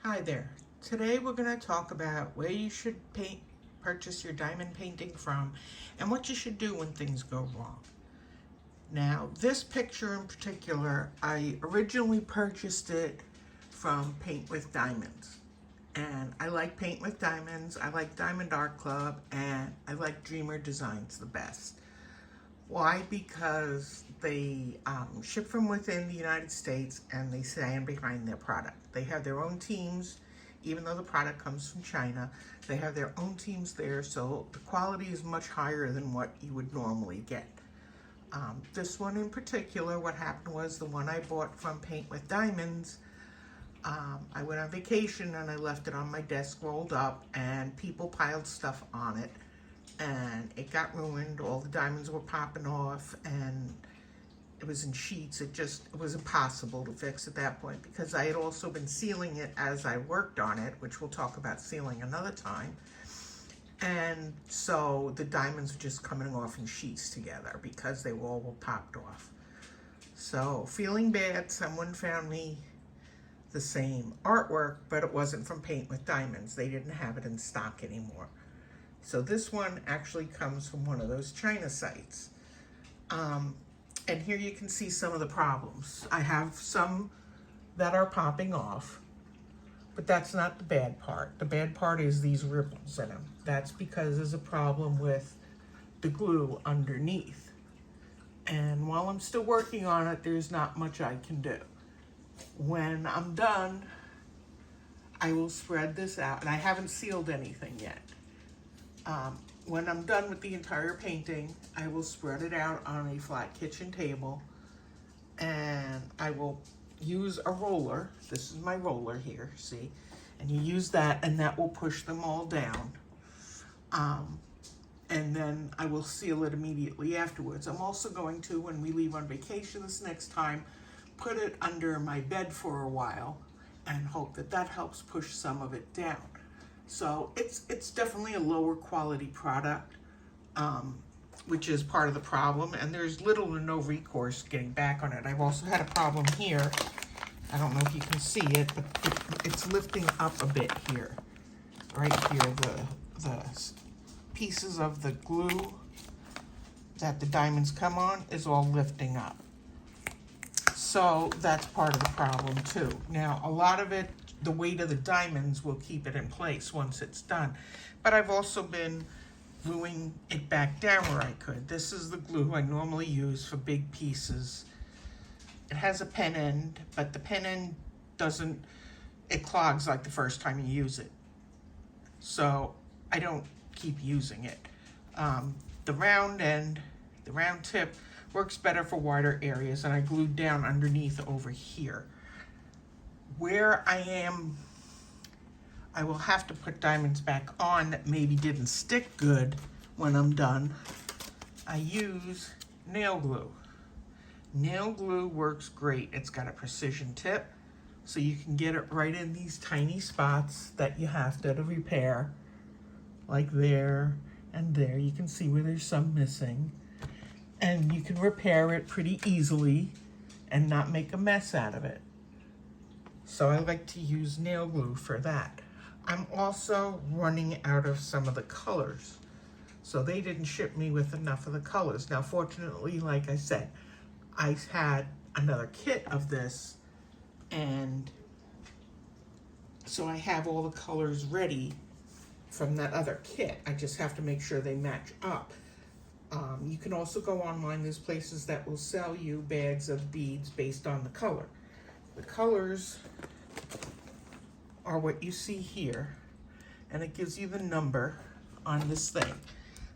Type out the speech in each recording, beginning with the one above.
Hi there. Today we're going to talk about where you should purchase your diamond painting from and what you should do when things go wrong. Now, this picture in particular, I originally purchased it from Paint with Diamonds. And I like Paint with Diamonds, I like Diamond Art Club, and I like Dreamer Designs the best. Why? Because they ship from within the United States and they stand behind their product. They have their own teams, even though the product comes from China. They have their own teams there, so the quality is much higher than what you would normally get. This one in particular, what happened was the one I bought from Paint with Diamonds, I went on vacation and I left it on my desk rolled up and people piled stuff on it. And it got ruined, all the diamonds were popping off, and it was in sheets. It was impossible to fix at that point because I had also been sealing it as I worked on it, which we'll talk about sealing another time. And so the diamonds were just coming off in sheets together because they all were popped off. So feeling bad, someone found me the same artwork, but it wasn't from Paint with Diamonds. They didn't have it in stock anymore. So this one actually comes from one of those China sites. And here you can see some of the problems. I have some that are popping off, but that's not the bad part. The bad part is these ripples in them. That's because there's a problem with the glue underneath. And while I'm still working on it, there's not much I can do. When I'm done, I will spread this out, and I haven't sealed anything yet. When I'm done with the entire painting, I will spread it out on a flat kitchen table and I will use a roller. This is my roller here, see? And you use that and that will push them all down. And then I will seal it immediately afterwards. I'm also going to, when we leave on vacation this next time, put it under my bed for a while and hope that that helps push some of it down. So it's definitely a lower quality product, which is part of the problem, and there's little to no recourse getting back on it. I've also had a problem here. I don't know if you can see it, but it's lifting up a bit here. Right here, the pieces of the glue that the diamonds come on is all lifting up. So that's part of the problem too. Now, a lot of it, the weight of the diamonds will keep it in place once it's done. But I've also been gluing it back down where I could. This is the glue I normally use for big pieces. It has a pen end, but the pen end it clogs like the first time you use it. So I don't keep using it. The round end, the round tip, works better for wider areas, and I glued down underneath over here. Where I will have to put diamonds back on that maybe didn't stick good when I'm done. I use nail glue. Nail glue works great. It's got a precision tip, so you can get it right in these tiny spots that you have to repair, like there and there. You can see where there's some missing. And you can repair it pretty easily and not make a mess out of it. So I like to use nail glue for that. I'm also running out of some of the colors. So they didn't ship me with enough of the colors. Now, fortunately, like I said, I had another kit of this, and so I have all the colors ready from that other kit. I just have to make sure they match up. You can also go online. There's places that will sell you bags of beads based on the color. The colors are what you see here, and it gives you the number on this thing.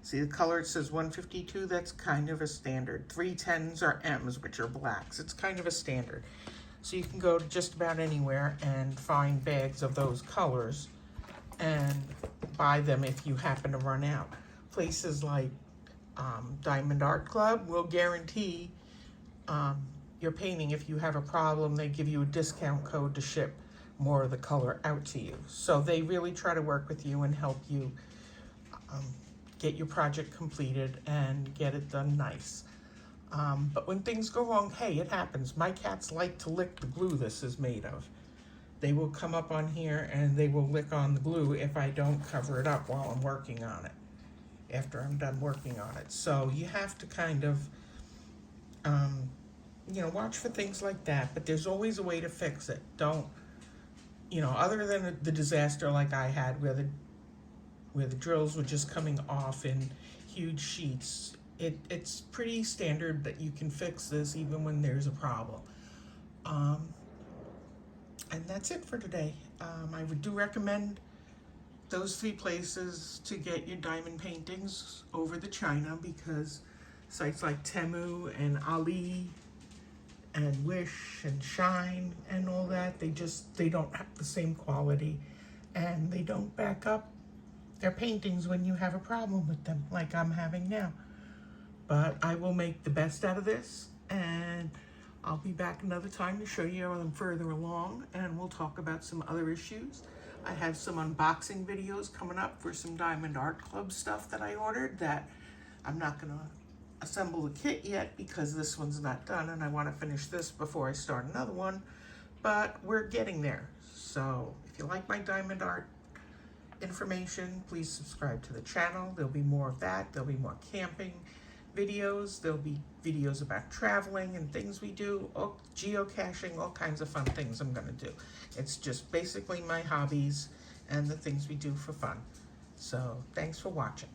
See the color, it says 152, that's kind of a standard. 310s are M's, which are blacks. It's kind of a standard. So you can go to just about anywhere and find bags of those colors and buy them if you happen to run out. Places like Diamond Art Club will guarantee your painting. If you have a problem, they give you a discount code to ship more of the color out to you. So they really try to work with you and help you get your project completed and get it done nice. But when things go wrong, hey, it happens. My cats like to lick the glue this is made of. they will come up on here and they will lick on the glue if I don't cover it up while I'm working on it, after I'm done working on it. So you have to kind of, you know, watch for things like that, but there's always a way to fix it. Don't, you know, other than the disaster like I had where the drills were just coming off in huge sheets, it's pretty standard that you can fix this even when there's a problem. And that's it for today. I would do recommend those 3 places to get your diamond paintings over the China, because sites like Temu and Ali and Wish and Shine and all that, they don't have the same quality, and they don't back up their paintings when you have a problem with them like I'm having now. But I will make the best out of this, and I'll be back another time to show you when I'm further along, and we'll talk about some other issues. I have some unboxing videos coming up for some Diamond Art Club stuff that I ordered that I'm not gonna assemble the kit yet because this one's not done and I want to finish this before I start another one, but we're getting there. So if you like my diamond art information, please subscribe to the channel. There'll be more of that. There'll be more camping videos. There'll be videos about traveling and things we do, geocaching, all kinds of fun things I'm gonna do. It's just basically my hobbies and the things we do for fun. So thanks for watching.